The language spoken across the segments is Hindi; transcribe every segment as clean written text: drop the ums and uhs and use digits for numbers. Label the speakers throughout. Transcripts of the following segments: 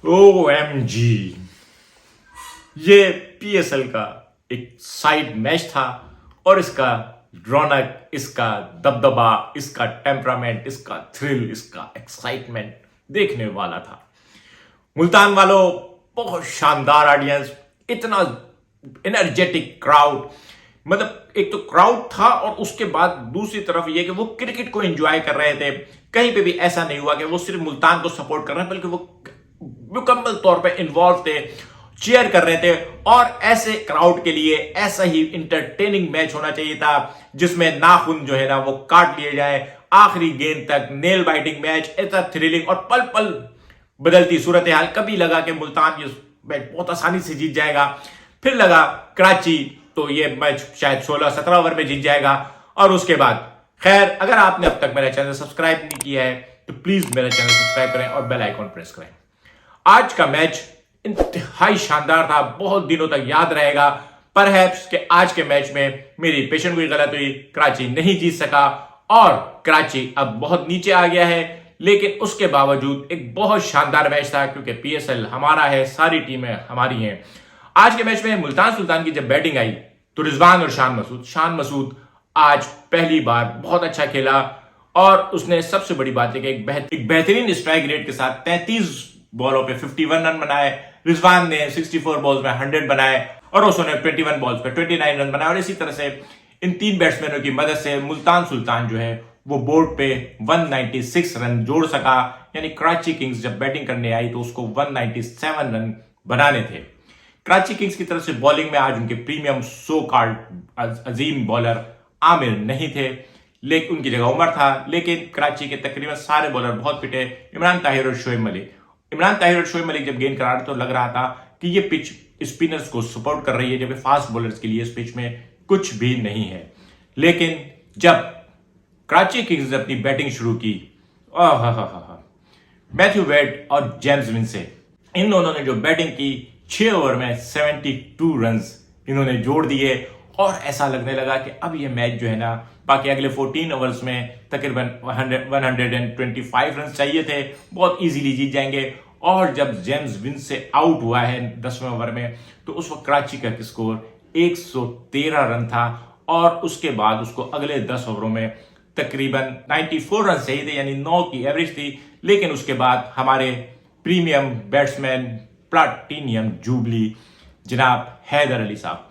Speaker 1: OMG, ये पीएसएल का एक साइड मैच था और इसका रौनक, इसका दबदबा, इसका टेम्परामेंट, इसका थ्रिल, इसका एक्साइटमेंट देखने वाला था। मुल्तान वालों, बहुत शानदार ऑडियंस, इतना एनर्जेटिक क्राउड। मतलब एक तो क्राउड था और उसके बाद दूसरी तरफ यह कि वो क्रिकेट को एंजॉय कर रहे थे। कहीं पे भी ऐसा नहीं हुआ कि वो सिर्फ मुल्तान को सपोर्ट कर रहे हैं, बल्कि वो मुकम्मल तौर पे इन्वॉल्व थे, चीयर कर रहे थे। और ऐसे क्राउड के लिए ऐसा ही इंटरटेनिंग मैच होना चाहिए था, जिसमें नाखून जो है ना वो काट लिए जाए आखिरी गेंद तक। नेल बाइटिंग मैच, ऐसा थ्रिलिंग और पल पल बदलती सूरत हाल। कभी लगा कि मुल्तान ये मैच बहुत आसानी से जीत जाएगा, फिर लगा कराची तो ये मैच शायद 16-17 ओवर में जीत जाएगा। और उसके बाद खैर, अगर आपने अब तक मेरा चैनल सब्सक्राइब नहीं किया है तो प्लीज मेरा चैनल सब्सक्राइब करें और बेल आइकॉन प्रेस करें। आज का मैच इंतहाई शानदार था, बहुत दिनों तक याद रहेगा। परहैप्स कि आज के मैच में मेरी पेशेंट हुई गलत हुई, कराची नहीं जीत सका और कराची अब बहुत नीचे आ गया है। लेकिन उसके बावजूद एक बहुत शानदार मैच था, क्योंकि पीएसएल हमारा है, सारी टीमें हमारी हैं। आज के मैच में मुल्तान सुल्तान की जब बैटिंग आई तो रिजवान और शान मसूद आज पहली बार बहुत अच्छा खेला। और उसने सबसे बड़ी बात है कि एक बेहतरीन स्ट्राइक रेट के साथ 33 बॉलों पे 51 रन बनाए। रिजवान ने 64 बॉल्स में 100 बनाए और उसने 21 बॉल्स पे 29 रन बनाए। और इसी तरह से इन तीन बैट्समैनों की मदद से मुल्तान सुल्तान जो है वो बोर्ड पे 196 रन जोड़ सका। यानी कराची किंग्स जब बैटिंग करने आई तो उसको 197 रन बनाने थे। कराची किंग्स की तरफ से बॉलिंग में आज उनके प्रीमियम सो कॉल्ड अजीम बॉलर आमिर नहीं थे, लेकिन उनकी जगह उमर था। लेकिन कराची के तकरीबन सारे बॉलर बहुत पिटे। इमरान ताहिर और शोएब मलिक जब गेंद करा रहे तो लग रहा था कि ये पिच स्पिनर्स को सपोर्ट कर रही है, जबकि फास्ट बॉलर्स के लिए इस पिच में कुछ भी नहीं है। लेकिन जब कराची किंग्स ने अपनी बैटिंग शुरू की, मैथ्यू वेड और जेम्स विंसे, इन दोनों ने जो बैटिंग की 6 ओवर में 72 रन्स इन्होंने जोड़ दिए। और ऐसा लगने लगा कि अब ये मैच जो है ना, बाकी अगले 14 ओवर्स में तकरीबन 125 रन चाहिए थे, बहुत इजीली जीत जाएंगे। और जब जेम्स विंसे आउट हुआ है 10वें ओवर में तो उस वक्त कराची का स्कोर 113 रन था। और उसके बाद उसको अगले 10 ओवरों में तकरीबन 94 रन चाहिए थे, यानी 9 की एवरेज थी। लेकिन उसके बाद हमारे प्रीमियम बैट्समैन, प्लाटिनियम जुबली जनाब हैदर अली साहब।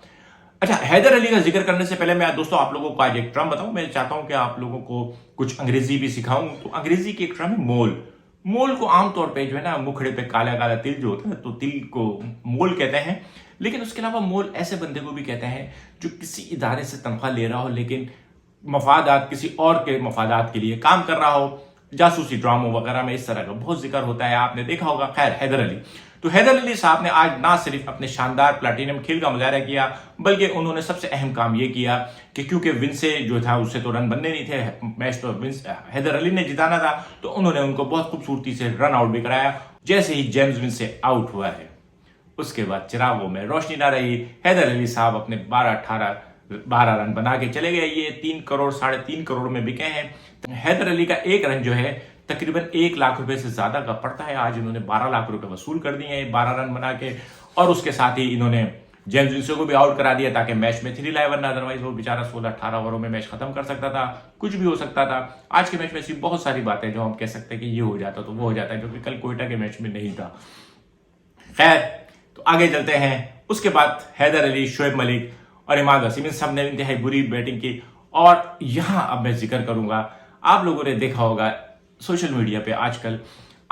Speaker 1: अच्छा, हैदर अली का जिक्र करने से पहले मैं दोस्तों आप लोगों को आज एक टर्म बताऊं। मैं चाहता हूं कि आप लोगों को कुछ अंग्रेजी भी सिखाऊं। तो अंग्रेजी की एक टर्म है मोल। मोल को आमतौर पे जो है ना, मुखड़े पे काला काला तिल जो होता है तो तिल को मोल कहते हैं। लेकिन उसके अलावा मोल ऐसे बंदे को भी कहते हैं जो किसी इदारे से तनख्वाह ले रहा हो, लेकिन मफादात किसी और के मफादात के लिए काम कर रहा हो। जासूसी ड्रामों वगैरह में इस तरह का बहुत जिक्र होता है, आपने देखा होगा। खैर, हैदर अली, तो हैदर अली साहब ने आज ना सिर्फ अपने शानदार प्लेटिनम खेल का मुजाहरा किया, बल्कि उन्होंने सबसे अहम काम यह किया कि क्योंकि विंसे जो था उससे तो रन बनने नहीं थे, मैच तो हैदर अली ने जिताना था, तो उन्होंने उनको बहुत खूबसूरती से रन आउट भी कराया। जैसे ही जेम्स विंसे आउट हुआ है उसके बाद चिरागों में रोशनी ना रही। हैदर अली साहब अपने 12 रन बना के चले गए। ये 3 करोड़ 3.5 करोड़ में बिके हैं। हैदर अली का एक रन जो है तकरीबन 1 लाख रुपए से ज्यादा का पड़ता है। आज इन्होंने 12 लाख रुपए वसूल कर दिए हैं 12 रन बना के। और उसके साथ ही इन्होंने जेम्स विंसे को भी आउट करा दिया ताकि मैच में थ्रिल आए, वरना अदरवाइज वो बेचारा 16-18 ओवरों में मैच खत्म कर सकता था। कुछ भी हो सकता था। आज के मैच में ऐसी बहुत सारी बातें जो हम कह सकते हैं कि ये हो जाता तो वो हो जाता है, जो कि कल कोयटा के मैच में नहीं था। खैर, तो आगे चलते हैं। उसके बाद हैदर अली, शोएब मलिक और इमाद वसीम, इन सब ने इंतहाई बुरी बैटिंग की। और यहां अब मैं जिक्र करूंगा, आप लोगों ने देखा होगा सोशल मीडिया पे आजकल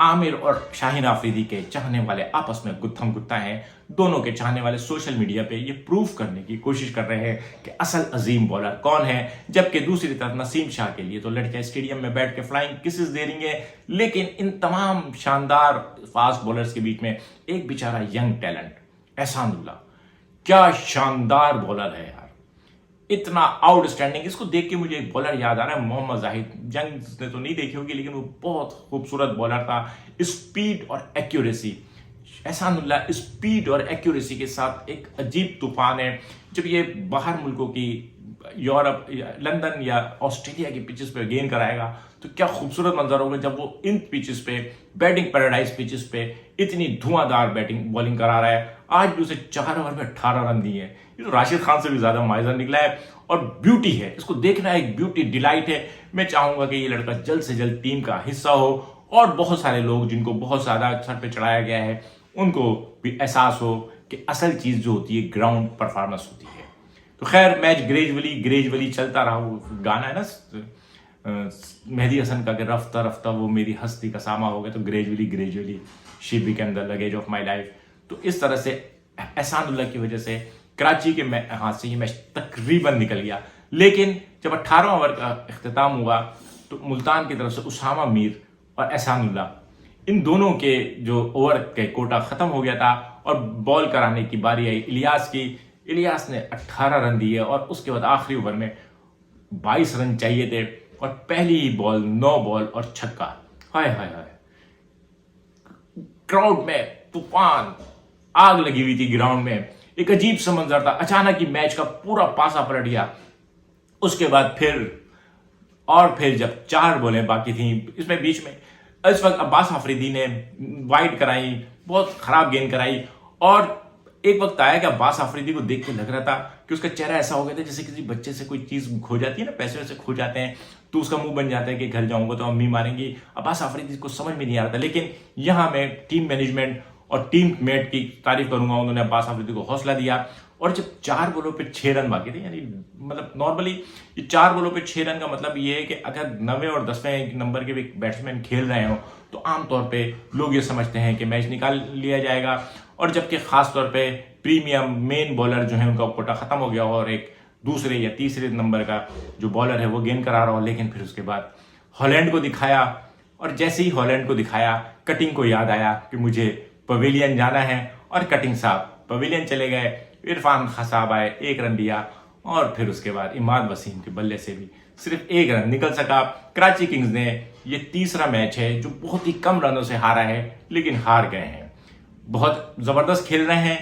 Speaker 1: आमिर और शाहीन आफरीदी के चाहने वाले आपस में गुत्थम गुत्ता हैं। दोनों के चाहने वाले सोशल मीडिया पे ये प्रूफ करने की कोशिश कर रहे हैं कि असल अजीम बॉलर कौन है, जबकि दूसरी तरफ नसीम शाह के लिए तो लड़कियां स्टेडियम में बैठ के फ्लाइंग किसेस दे रही हैं। लेकिन इन तमाम शानदार फास्ट बॉलर्स के बीच में एक बेचारा यंग टैलेंट एहसानुल्लाह, क्या शानदार बॉलर है यार, इतना आउटस्टैंडिंग। इसको देख के मुझे एक बॉलर याद आ रहा है, मोहम्मद जाहिद। जंग ने तो नहीं देखी होगी, लेकिन वो बहुत खूबसूरत बॉलर था। स्पीड और एक्यूरेसी, एहसानुल्लाह स्पीड और एक्यूरेसी के साथ एक अजीब तूफान है। जब ये बाहर मुल्कों की यूरोप लंदन या ऑस्ट्रेलिया की पिचेस पे गेंद कराएगा तो क्या खूबसूरत मंजर होगा जब वो इन पिचेस पे, बैटिंग पैराडाइज पिचेस पे इतनी धुआंधार बैटिंग बॉलिंग करा रहा है। आज भी उसे 4 ओवर में 18 रन दिए हैं। ये तो राशिद खान से भी ज्यादा माइजर निकला है और ब्यूटी है, इसको देखना एक ब्यूटी डिलाइट है। मैं चाहूंगा कि ये लड़का जल्द से जल्द टीम का हिस्सा हो और बहुत सारे लोग जिनको बहुत ज्यादा सर पे चढ़ाया गया है उनको भी एहसास हो कि असल चीज जो होती है ग्राउंड परफॉर्मेंस होती है। तो खैर मैच ग्रेजुअली चलता रहा। वो गाना है ना मेहदी हसन का कि रफ्ता रफ्ता वो मेरी हस्ती का सामा हो गया, तो gradually she became the luggage of my life. तो इस तरह से एहसानुल्लाह की वजह से कराची के हाथ से ये मैच तकरीबन निकल गया। लेकिन जब 18 ओवर का इख्तिताम हुआ तो मुल्तान की तरफ से उसामा मीर और एहसानुल्लाह इन दोनों के जो ओवर के कोटा खत्म हो गया था और बॉल कराने की बारी आई इलियास की। इलियास ने 18 रन दिए और उसके बाद आखिरी ओवर में 22 रन चाहिए थे और पहली ही बॉल 9 बॉल और छक्का। हाय हाय हाय, क्राउड में तूफान, आग लगी हुई थी ग्राउंड में। एक अजीब सा मंजर था। अचानक ही मैच का पूरा पासा पलट गया। उसके बाद फिर जब 4 बॉलें बाकी थी इसमें बीच में इस वक्त अब्बास आफरीदी ने वाइड कराई, बहुत खराब गेंद कराई और एक वक्त आया कि अब्बास आफरीदी को देख के लग रहा था कि उसका चेहरा ऐसा हो गया था जैसे किसी बच्चे से कोई चीज खो जाती है ना, पैसे वैसे खो जाते हैं तो उसका मुंह बन जाता है कि घर जाऊंगा तो अम्मी मारेंगी। अब्बास आफरीदी को समझ में नहीं आ रहा था। लेकिन यहां मैं टीम मैनेजमेंट और टीम मेट की तारीफ करूंगा, उन्होंने अब्बास आफरीदी को हौसला दिया। और जब 4 बॉलों पे 6 रन बाकी थे, यानी मतलब नॉर्मली ये 4 बॉलों पे 6 रन का मतलब ये है कि अगर 9वें और 10वें नंबर के भी बैट्समैन खेल रहे हो तो आमतौर पे लोग ये समझते हैं कि मैच निकाल लिया जाएगा। और जबकि खास तौर पे प्रीमियम मेन बॉलर जो है उनका कोटा खत्म हो गया और एक दूसरे या तीसरे नंबर का जो बॉलर है वो गेंद करा रहा हो। लेकिन फिर उसके बाद हॉलैंड को दिखाया और जैसे ही हॉलैंड को दिखाया कटिंग को याद आया कि मुझे पवेलियन जाना है और कटिंग साहब पवेलियन चले गए। इरफान खान साहब आए, 1 रन दिया और फिर उसके बाद इमाद वसीम के बल्ले से भी सिर्फ 1 रन निकल सका। कराची किंग्स ने ये तीसरा मैच है जो बहुत ही कम रनों से हारा है, लेकिन हार गए हैं। बहुत जबरदस्त खेल रहे हैं,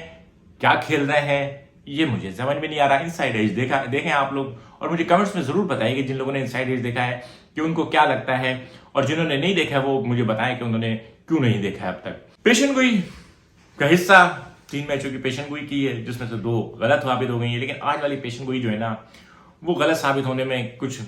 Speaker 1: क्या खेल रहे हैं ये मुझे समझ में नहीं आ रहा। इनसाइड एज देखें आप लोग और मुझे कमेंट्स में जरूर बताइए कि जिन लोगों ने इनसाइड एज देखा है कि उनको क्या लगता है, और जिन्होंने नहीं देखा है वो मुझे बताएं कि उन्होंने क्यों नहीं देखा है अब तक। पेशन गोई का हिस्सा 3 मैचों की पेशन गोई की है जिसमें से 2 गलत साबित हो गई है। लेकिन आज वाली पेशन गोई जो है ना वो गलत साबित होने में कुछ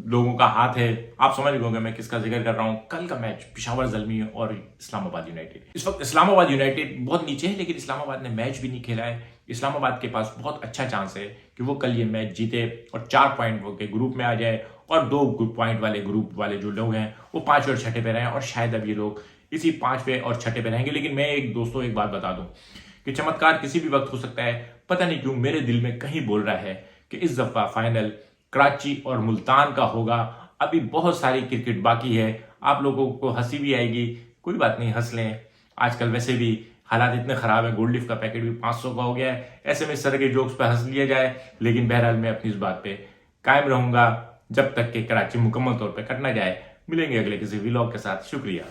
Speaker 1: लोगों का हाथ है। आप समझ गए मैं किसका जिक्र कर रहा हूं। कल का मैच पेशावर ज़ल्मी और इस्लामाबाद यूनाइटेड। इस वक्त इस्लामाबाद यूनाइटेड बहुत नीचे है, लेकिन इस्लामाबाद ने मैच भी नहीं खेला है। इस्लामाबाद के पास बहुत अच्छा चांस है कि वो कल ये मैच जीते और 4 पॉइंट के ग्रुप में आ जाए और 2 पॉइंट वाले ग्रुप वाले जो लोग हैं वो 5वें और 6ठे पे रहें और शायद अब ये लोग इसी 5वें और 6ठे पे रहेंगे। लेकिन मैं दोस्तों एक बात बता दूं कि चमत्कार किसी भी वक्त हो सकता है। पता नहीं क्यों मेरे दिल में कहीं बोल रहा है कि इस दफा फाइनल कराची और मुल्तान का होगा। अभी बहुत सारी क्रिकेट बाकी है। आप लोगों को हंसी भी आएगी, कोई बात नहीं, हंस लें। आजकल वैसे भी हालात इतने खराब है, गोल्ड लीफ का पैकेट भी 500 का हो गया है। ऐसे में इस तरह के जोक्स पे हंस लिया जाए। लेकिन बहरहाल मैं अपनी इस बात पे कायम रहूंगा जब तक कि कराची मुकम्मल तौर पे कट ना जाए। मिलेंगे अगले किसी व्लॉग के साथ। शुक्रिया।